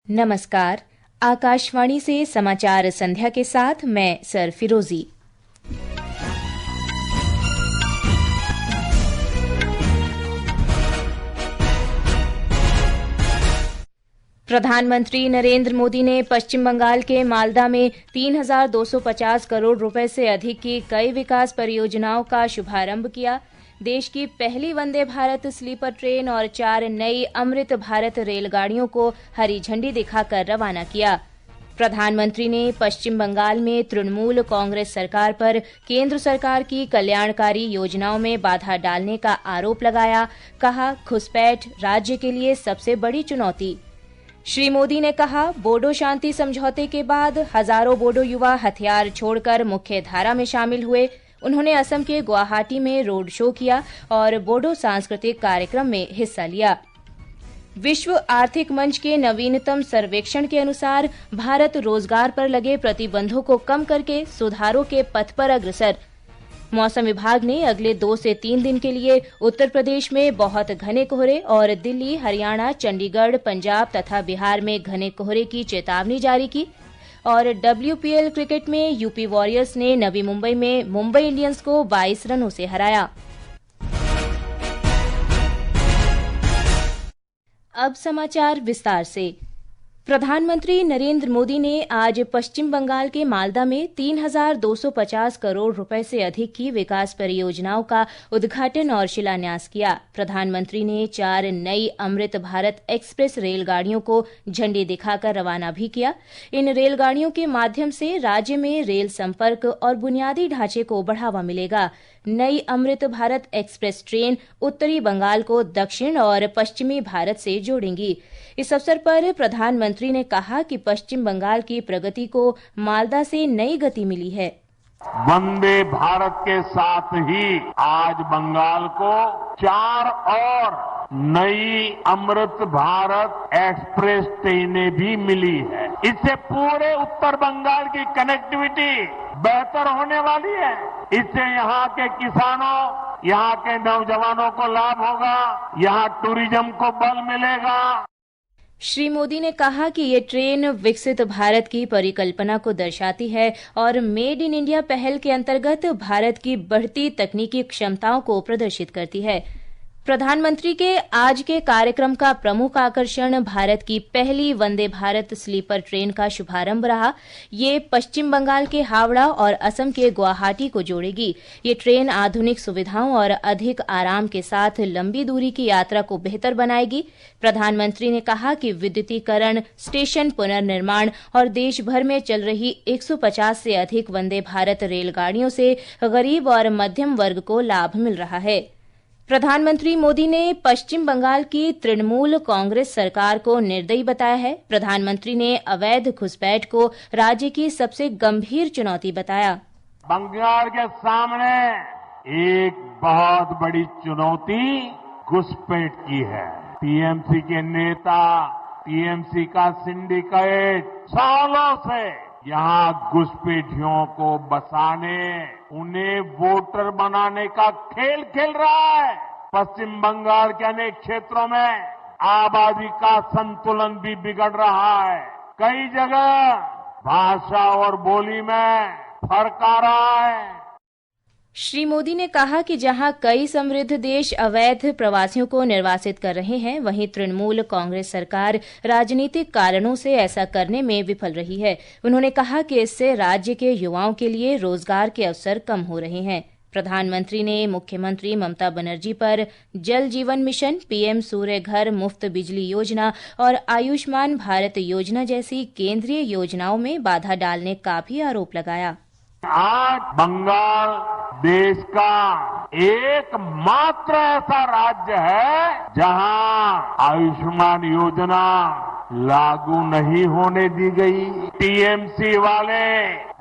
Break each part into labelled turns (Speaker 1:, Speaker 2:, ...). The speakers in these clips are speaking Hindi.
Speaker 1: नमस्कार। आकाशवाणी से समाचार संध्या के साथ मैं सर फिरोजी। प्रधानमंत्री नरेंद्र मोदी ने पश्चिम बंगाल के मालदा में 3,250 करोड़ रुपए से अधिक की कई विकास परियोजनाओं का शुभारंभ किया। देश की पहली वंदे भारत स्लीपर ट्रेन और 4 नई अमृत भारत रेलगाड़ियों को हरी झंडी दिखाकर रवाना किया। प्रधानमंत्री ने पश्चिम बंगाल में तृणमूल कांग्रेस सरकार पर केंद्र सरकार की कल्याणकारी योजनाओं में बाधा डालने का आरोप लगाया। कहा, घुसपैठ राज्य के लिए सबसे बड़ी चुनौती। श्री मोदी ने कहा, बोडो शांति समझौते के बाद हजारों बोडो युवा हथियार छोड़कर मुख्य धारा में शामिल हुए। उन्होंने असम के गुवाहाटी में रोड शो किया और बोडो सांस्कृतिक कार्यक्रम में हिस्सा लिया। विश्व आर्थिक मंच के नवीनतम सर्वेक्षण के अनुसार भारत रोजगार पर लगे प्रतिबंधों को कम करके सुधारों के पथ पर अग्रसर। मौसम विभाग ने अगले 2 से 3 दिन के लिए उत्तर प्रदेश में बहुत घने कोहरे और दिल्ली, हरियाणा, चंडीगढ़, पंजाब तथा बिहार में घने कोहरे की चेतावनी जारी की। और WPL क्रिकेट में यूपी वॉरियर्स ने नवी मुंबई में मुंबई इंडियंस को 22 रनों से हराया। अब समाचार विस्तार से। प्रधानमंत्री नरेंद्र मोदी ने आज पश्चिम बंगाल के मालदा में 3,250 करोड़ रुपए से अधिक की विकास परियोजनाओं का उद्घाटन और शिलान्यास किया। प्रधानमंत्री ने 4 नई अमृत भारत एक्सप्रेस रेलगाड़ियों को झंडी दिखाकर रवाना भी किया। इन रेलगाड़ियों के माध्यम से राज्य में रेल संपर्क और बुनियादी ढांचे को बढ़ावा मिलेगा। नई अमृत भारत एक्सप्रेस ट्रेन उत्तरी बंगाल को दक्षिण और पश्चिमी भारत से जोड़ेंगी। इस अवसर पर प्रधानमंत्री ने कहा कि पश्चिम बंगाल की प्रगति को मालदा से नई गति मिली है।
Speaker 2: वंदे भारत के साथ ही आज बंगाल को 4 और नई अमृत भारत एक्सप्रेस ट्रेनें भी मिली है। इससे पूरे उत्तर बंगाल की कनेक्टिविटी बेहतर होने वाली है। इससे यहाँ के किसानों, यहाँ के नौजवानों को लाभ होगा, यहाँ टूरिज्म को बल मिलेगा।
Speaker 1: श्री मोदी ने कहा कि ये ट्रेन विकसित भारत की परिकल्पना को दर्शाती है और मेड इन इंडिया पहल के अंतर्गत भारत की बढ़ती तकनीकी क्षमताओं को प्रदर्शित करती है। प्रधानमंत्री के आज के कार्यक्रम का प्रमुख आकर्षण भारत की पहली वंदे भारत स्लीपर ट्रेन का शुभारंभ रहा। ये पश्चिम बंगाल के हावड़ा और असम के गुवाहाटी को जोड़ेगी। ये ट्रेन आधुनिक सुविधाओं और अधिक आराम के साथ लंबी दूरी की यात्रा को बेहतर बनाएगी। प्रधानमंत्री ने कहा कि विद्युतीकरण, स्टेशन पुनर्निर्माण और देश भर में चल रही 150 से अधिक वंदे भारत रेलगाड़ियों से गरीब और मध्यम वर्ग को लाभ मिल रहा है। प्रधानमंत्री मोदी ने पश्चिम बंगाल की तृणमूल कांग्रेस सरकार को निर्दयी बताया है। प्रधानमंत्री ने अवैध घुसपैठ को राज्य की सबसे गंभीर चुनौती बताया।
Speaker 2: बंगाल के सामने एक बहुत बड़ी चुनौती घुसपैठ की है। टीएमसी के नेता, टीएमसी का सिंडिकेट सालों से यहाँ घुसपैठियों को बसाने, उन्हें वोटर बनाने का खेल खेल रहा है। पश्चिम बंगाल के अनेक क्षेत्रों में आबादी का संतुलन भी बिगड़ रहा है। कई जगह भाषा और बोली में फर्क आ रहा है।
Speaker 1: श्री मोदी ने कहा कि जहां कई समृद्ध देश अवैध प्रवासियों को निर्वासित कर रहे हैं, वहीं तृणमूल कांग्रेस सरकार राजनीतिक कारणों से ऐसा करने में विफल रही है। उन्होंने कहा कि इससे राज्य के युवाओं के लिए रोजगार के अवसर कम हो रहे हैं। प्रधानमंत्री ने मुख्यमंत्री ममता बनर्जी पर जल जीवन मिशन, पीएम सूर्य घर मुफ्त बिजली योजना और आयुष्मान भारत योजना जैसी केंद्रीय योजनाओं में बाधा डालने का भी आरोप लगाया।
Speaker 2: आज बंगाल देश का एकमात्र ऐसा राज्य है जहां आयुष्मान योजना लागू नहीं होने दी गई। टीएमसी वाले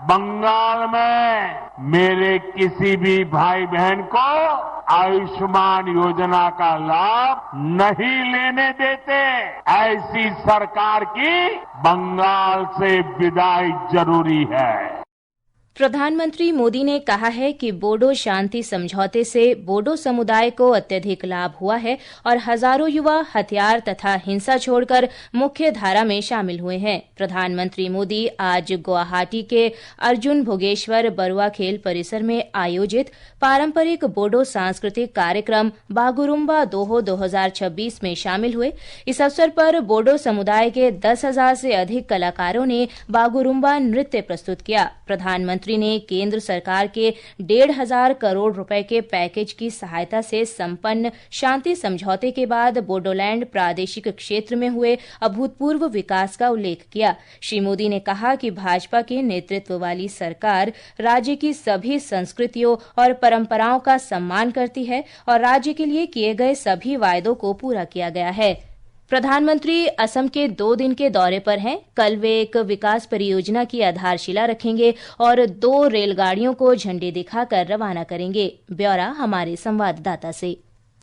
Speaker 2: बंगाल में मेरे किसी भी भाई बहन को आयुष्मान योजना का लाभ नहीं लेने देते। ऐसी सरकार की बंगाल से विदाई जरूरी है।
Speaker 1: प्रधानमंत्री मोदी ने कहा है कि बोडो शांति समझौते से बोडो समुदाय को अत्यधिक लाभ हुआ है और हजारों युवा हथियार तथा हिंसा छोड़कर मुख्य धारा में शामिल हुए हैं। प्रधानमंत्री मोदी आज गुवाहाटी के अर्जुन भोगेश्वर बरुआ खेल परिसर में आयोजित पारंपरिक बोडो सांस्कृतिक कार्यक्रम बागुरुम्बा दोहो 2026 में शामिल हुए। इस अवसर पर बोडो समुदाय के 10,000 से अधिक कलाकारों ने बागुरुम्बा नृत्य प्रस्तुत किया। प्रधानमंत्री ने केंद्र सरकार के 1,500 करोड़ रुपए के पैकेज की सहायता से संपन्न शांति समझौते के बाद बोडोलैंड प्रादेशिक क्षेत्र में हुए अभूतपूर्व विकास का उल्लेख किया। श्री मोदी ने कहा कि भाजपा के नेतृत्व वाली सरकार राज्य की सभी संस्कृतियों और परंपराओं का सम्मान करती है और राज्य के लिए किए गए सभी वायदों को पूरा किया गया है। प्रधानमंत्री असम के 2 दिन के दौरे पर हैं। कल वे एक विकास परियोजना की आधारशिला रखेंगे और 2 रेलगाड़ियों को झंडी दिखाकर रवाना करेंगे। ब्यौरा हमारे संवाददाता से।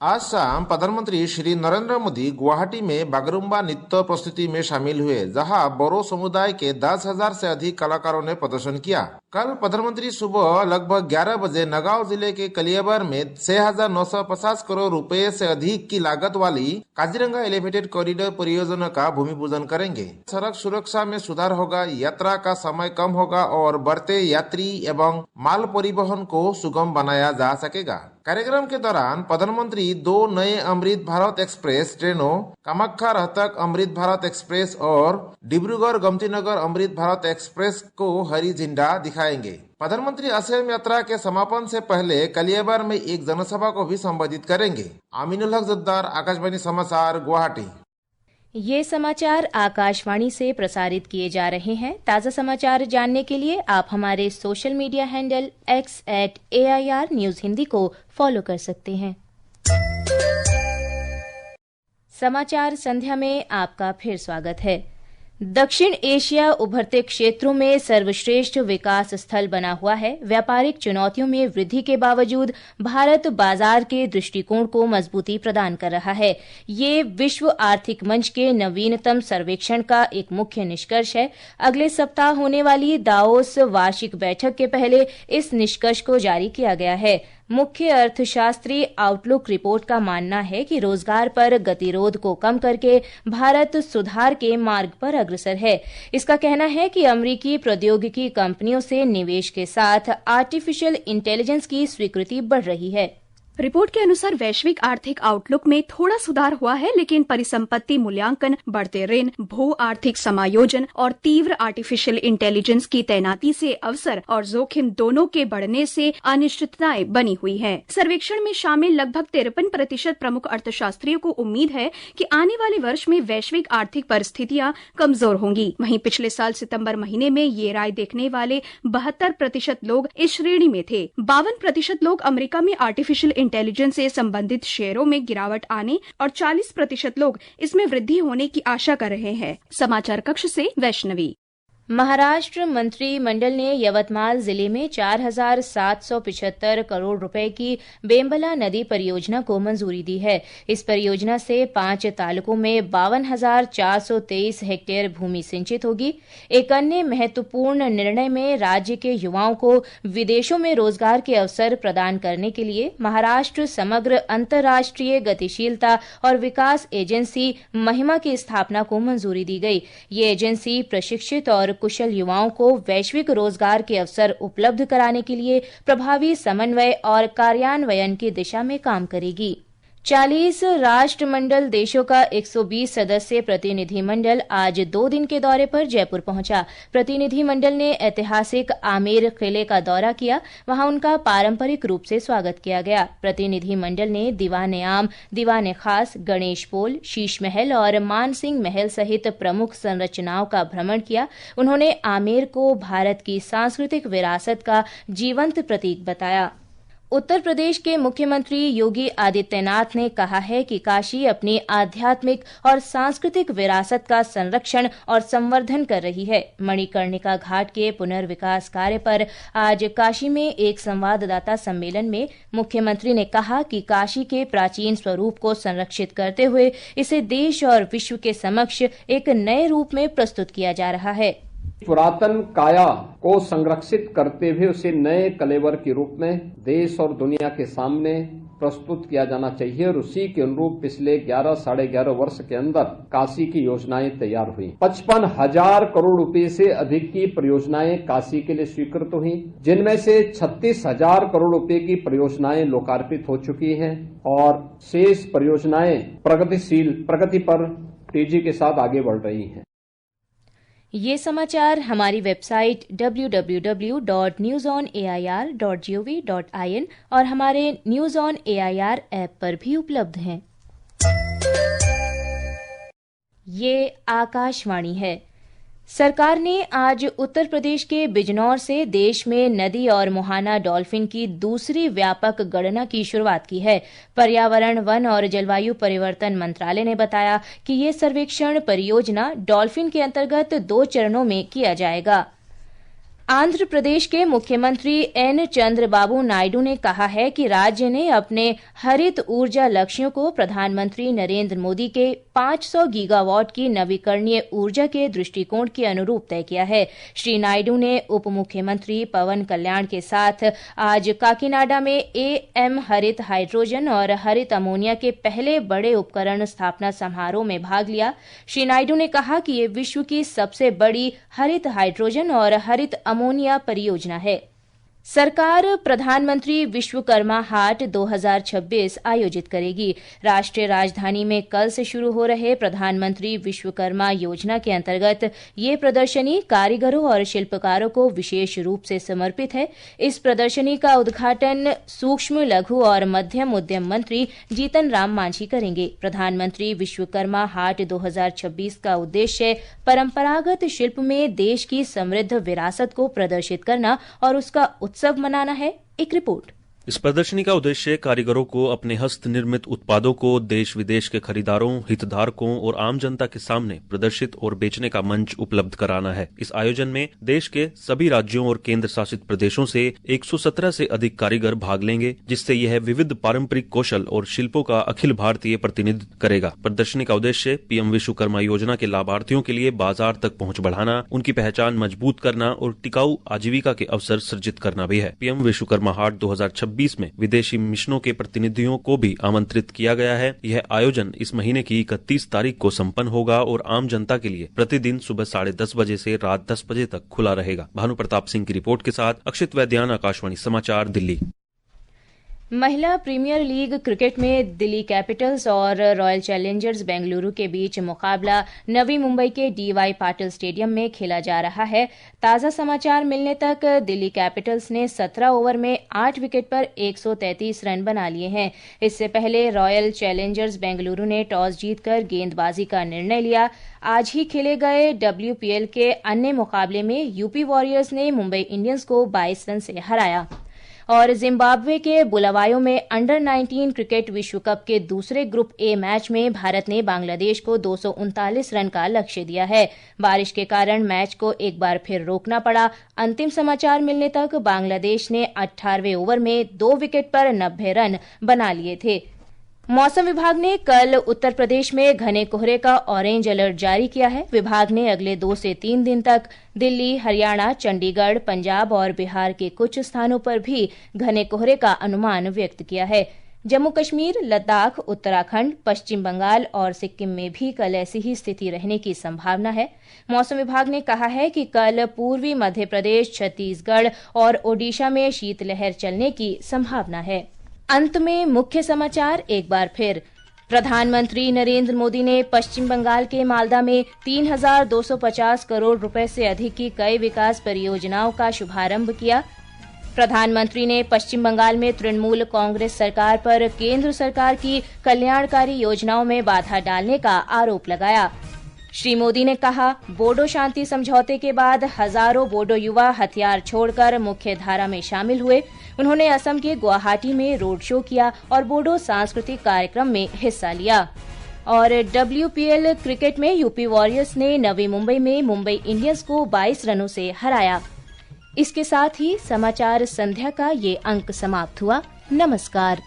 Speaker 3: आज शाम प्रधानमंत्री श्री नरेंद्र मोदी गुवाहाटी में बागरुम्बा नृत्य प्रस्तुति में शामिल हुए, जहां बोरो समुदाय के 10,000 से अधिक कलाकारों ने प्रदर्शन किया। कल प्रधानमंत्री सुबह लगभग 11 बजे नगांव जिले के कलियाबर में 6,950 करोड़ रुपए से अधिक की लागत वाली काजीरंगा एलिवेटेड कॉरिडोर परियोजना का भूमि पूजन करेंगे। सड़क सुरक्षा में सुधार होगा, यात्रा का समय कम होगा और बढ़ते यात्री एवं माल परिवहन को सुगम बनाया जा सकेगा। कार्यक्रम के दौरान प्रधानमंत्री 2 नए अमृत भारत एक्सप्रेस ट्रेनों कामाख्या रोहतक अमृत भारत एक्सप्रेस और डिब्रूगढ़ गोमतीनगर अमृत भारत एक्सप्रेस को हरी झंडा दिखाएंगे। प्रधानमंत्री असम यात्रा के समापन से पहले कलियाबर में एक जनसभा को भी संबोधित करेंगे। आमीनुल हक जद्दार, आकाशवाणी समाचार, गुवाहाटी।
Speaker 1: ये समाचार आकाशवाणी से प्रसारित किए जा रहे हैं। ताज़ा समाचार जानने के लिए आप हमारे social media handle x@AIR news Hindi को फॉलो कर सकते हैं। समाचार संध्या में आपका फिर स्वागत है। दक्षिण एशिया उभरते क्षेत्रों में सर्वश्रेष्ठ विकास स्थल बना हुआ है। व्यापारिक चुनौतियों में वृद्धि के बावजूद भारत बाजार के दृष्टिकोण को मजबूती प्रदान कर रहा है। ये विश्व आर्थिक मंच के नवीनतम सर्वेक्षण का एक मुख्य निष्कर्ष है। अगले सप्ताह होने वाली दावोस वार्षिक बैठक के पहले इस निष्कर्ष को जारी किया गया है। मुख्य अर्थशास्त्री आउटलुक रिपोर्ट का मानना है कि रोजगार पर गतिरोध को कम करके भारत सुधार के मार्ग पर अग्रसर है। इसका कहना है कि अमेरिकी प्रौद्योगिकी कंपनियों से निवेश के साथ आर्टिफिशियल इंटेलिजेंस की स्वीकृति बढ़ रही है।
Speaker 4: रिपोर्ट के अनुसार वैश्विक आर्थिक आउटलुक में थोड़ा सुधार हुआ है, लेकिन परिसंपत्ति मूल्यांकन, बढ़ते ऋण, भू आर्थिक समायोजन और तीव्र आर्टिफिशियल इंटेलिजेंस की तैनाती से अवसर और जोखिम दोनों के बढ़ने से अनिश्चितताएं बनी हुई हैं। सर्वेक्षण में शामिल लगभग 53% प्रमुख अर्थशास्त्रियों को उम्मीद है कि आने वाले वर्ष में वैश्विक आर्थिक परिस्थितियां कमजोर होंगी। वहीं पिछले साल सितंबर महीने में ये राय देखने वाले 72% लोग इस श्रेणी में थे। 52% लोग अमेरिका में आर्टिफिशियल इंटेलिजेंस से संबंधित शेयरों में गिरावट आने और 40% लोग इसमें वृद्धि होने की आशा कर रहे हैं। समाचार कक्ष से वैष्णवी।
Speaker 1: महाराष्ट्र मंत्रिमंडल ने यवतमाल जिले में 4,775 करोड़ रुपए की बेम्बला नदी परियोजना को मंजूरी दी है। इस परियोजना से 5 तालुकों में 52,423 हेक्टेयर भूमि सिंचित होगी। एक अन्य महत्वपूर्ण निर्णय में राज्य के युवाओं को विदेशों में रोजगार के अवसर प्रदान करने के लिए महाराष्ट्र समग्र अंतर्राष्ट्रीय गतिशीलता और विकास एजेंसी महिमा की स्थापना को मंजूरी दी गई। ये एजेंसी प्रशिक्षित और कुशल युवाओं को वैश्विक रोजगार के अवसर उपलब्ध कराने के लिए प्रभावी समन्वय और कार्यान्वयन की दिशा में काम करेगी। 40 राष्ट्रमंडल देशों का 120 सदस्य प्रतिनिधिमंडल आज 2 दिन के दौरे पर जयपुर पहुंचा। प्रतिनिधिमंडल ने ऐतिहासिक आमेर किले का दौरा किया। वहां उनका पारंपरिक रूप से स्वागत किया गया। प्रतिनिधिमंडल ने दीवाने आम, दीवाने खास, गणेश पोल, शीश महल और मानसिंह महल सहित प्रमुख संरचनाओं का भ्रमण किया। उन्होंने आमेर को भारत की सांस्कृतिक विरासत का जीवंत प्रतीक बताया। उत्तर प्रदेश के मुख्यमंत्री योगी आदित्यनाथ ने कहा है कि काशी अपनी आध्यात्मिक और सांस्कृतिक विरासत का संरक्षण और संवर्धन कर रही है। मणिकर्णिका घाट के पुनर्विकास कार्य पर आज काशी में एक संवाददाता सम्मेलन में मुख्यमंत्री ने कहा कि काशी के प्राचीन स्वरूप को संरक्षित करते हुए इसे देश और विश्व के समक्ष एक नए रूप में प्रस्तुत किया जा रहा है।
Speaker 5: पुरातन काया को संरक्षित करते हुए उसे नए कलेवर के रूप में देश और दुनिया के सामने प्रस्तुत किया जाना चाहिए और उसी के अनुरूप पिछले 11-11.5 वर्ष के अंदर काशी की योजनाएं तैयार हुई। 55,000 करोड़ रुपए से अधिक की परियोजनाएं काशी के लिए स्वीकृत हुई, जिनमें से 36,000 करोड़ रुपए की परियोजनाएं लोकार्पित हो चुकी हैं और शेष परियोजनाएं प्रगति पर तेजी के साथ आगे बढ़ रही हैं।
Speaker 1: ये समाचार हमारी वेबसाइट www.newsonair.gov.in और हमारे न्यूज ऑन एआईआर ऐप पर भी उपलब्ध हैं। ये आकाशवाणी है। सरकार ने आज उत्तर प्रदेश के बिजनौर से देश में नदी और मुहाना डॉल्फिन की दूसरी व्यापक गणना की शुरुआत की है। पर्यावरण, वन और जलवायु परिवर्तन मंत्रालय ने बताया कि ये सर्वेक्षण परियोजना डॉल्फिन के अंतर्गत 2 चरणों में किया जाएगा। आंध्र प्रदेश के मुख्यमंत्री एन चंद्रबाबू नायडू ने कहा है कि राज्य ने अपने हरित ऊर्जा लक्ष्यों को प्रधानमंत्री नरेंद्र मोदी के 500 गीगावाट की नवीकरणीय ऊर्जा के दृष्टिकोण के अनुरूप तय किया है। श्री नायडू ने उप मुख्यमंत्री पवन कल्याण के साथ आज काकीनाडा में एम हरित हाइड्रोजन और हरित अमोनिया के पहले बड़े उपकरण स्थापना समारोह में भाग लिया। श्री नायडू ने कहा कि ये विश्व की सबसे बड़ी हरित हाइड्रोजन और हरित अमोनिया परियोजना है। सरकार प्रधानमंत्री विश्वकर्मा हाट 2026 आयोजित करेगी। राष्ट्रीय राजधानी में कल से शुरू हो रहे प्रधानमंत्री विश्वकर्मा योजना के अंतर्गत ये प्रदर्शनी कारीगरों और शिल्पकारों को विशेष रूप से समर्पित है। इस प्रदर्शनी का उद्घाटन सूक्ष्म, लघु और मध्यम उद्यम मंत्री जीतन राम मांझी करेंगे। प्रधानमंत्री विश्वकर्मा हाट 2026 का उद्देश्य परंपरागत शिल्प में देश की समृद्ध विरासत को प्रदर्शित करना और उसका उत्सव मनाना है। एक रिपोर्ट।
Speaker 6: इस प्रदर्शनी का उद्देश्य कारीगरों को अपने हस्त निर्मित उत्पादों को देश विदेश के खरीदारों, हितधारकों और आम जनता के सामने प्रदर्शित और बेचने का मंच उपलब्ध कराना है। इस आयोजन में देश के सभी राज्यों और केंद्र शासित प्रदेशों से 117 से अधिक कारीगर भाग लेंगे, जिससे यह विविध पारंपरिक कौशल और शिल्पों का अखिल भारतीय प्रतिनिधित्व करेगा। प्रदर्शनी का उद्देश्य पीएम विश्वकर्मा योजना के लाभार्थियों के लिए बाजार तक पहुंच बढ़ाना, उनकी पहचान मजबूत करना और टिकाऊ आजीविका के अवसर सृजित करना भी है। पीएम विश्वकर्मा हाट 2026 में विदेशी मिशनों के प्रतिनिधियों को भी आमंत्रित किया गया है। यह आयोजन इस महीने की 31 तारीख को संपन्न होगा और आम जनता के लिए प्रतिदिन सुबह 10:30 बजे से रात 10 बजे तक खुला रहेगा। भानु प्रताप सिंह की रिपोर्ट के साथ अक्षित वैद्यान, आकाशवाणी समाचार, दिल्ली।
Speaker 1: महिला प्रीमियर लीग क्रिकेट में दिल्ली कैपिटल्स और रॉयल चैलेंजर्स बेंगलुरु के बीच मुकाबला नवी मुंबई के डीवाई पाटिल स्टेडियम में खेला जा रहा है। ताजा समाचार मिलने तक दिल्ली कैपिटल्स ने 17 ओवर में 8 विकेट पर 133 रन बना लिए हैं। इससे पहले रॉयल चैलेंजर्स बेंगलुरु ने टॉस जीतकर गेंदबाजी का निर्णय लिया। आज ही खेले गए WPL के अन्य मुकाबले में यूपी वॉरियर्स ने मुंबई इंडियंस को 22 रन से हराया। और जिम्बाब्वे के बुलावायो में अंडर 19 क्रिकेट विश्व कप के दूसरे ग्रुप ए मैच में भारत ने बांग्लादेश को 239 रन का लक्ष्य दिया है। बारिश के कारण मैच को एक बार फिर रोकना पड़ा। अंतिम समाचार मिलने तक बांग्लादेश ने 18वें ओवर में 2 विकेट पर 90 रन बना लिए थे। मौसम विभाग ने कल उत्तर प्रदेश में घने कोहरे का ऑरेंज अलर्ट जारी किया है। विभाग ने अगले 2 से 3 दिन तक दिल्ली, हरियाणा, चंडीगढ़, पंजाब और बिहार के कुछ स्थानों पर भी घने कोहरे का अनुमान व्यक्त किया है। जम्मू कश्मीर, लद्दाख, उत्तराखंड, पश्चिम बंगाल और सिक्किम में भी कल ऐसी ही स्थिति रहने की संभावना है। मौसम विभाग ने कहा है कि कल पूर्वी मध्य प्रदेश, छत्तीसगढ़ और ओडिशा में शीतलहर चलने की संभावना है। अंत में मुख्य समाचार एक बार फिर। प्रधानमंत्री नरेंद्र मोदी ने पश्चिम बंगाल के मालदा में 3,250 करोड़ रुपए से अधिक की कई विकास परियोजनाओं का शुभारंभ किया। प्रधानमंत्री ने पश्चिम बंगाल में तृणमूल कांग्रेस सरकार पर केंद्र सरकार की कल्याणकारी योजनाओं में बाधा डालने का आरोप लगाया। श्री मोदी ने कहा, बोडो शांति समझौते के बाद हजारों बोडो युवा हथियार छोड़कर मुख्य धारा में शामिल हुए। उन्होंने असम के गुवाहाटी में रोड शो किया और बोडो सांस्कृतिक कार्यक्रम में हिस्सा लिया। और WPL क्रिकेट में यूपी वॉरियर्स ने नवी मुंबई में मुंबई इंडियंस को 22 रनों से हराया। इसके साथ ही समाचार संध्या का ये अंक समाप्त हुआ। नमस्कार।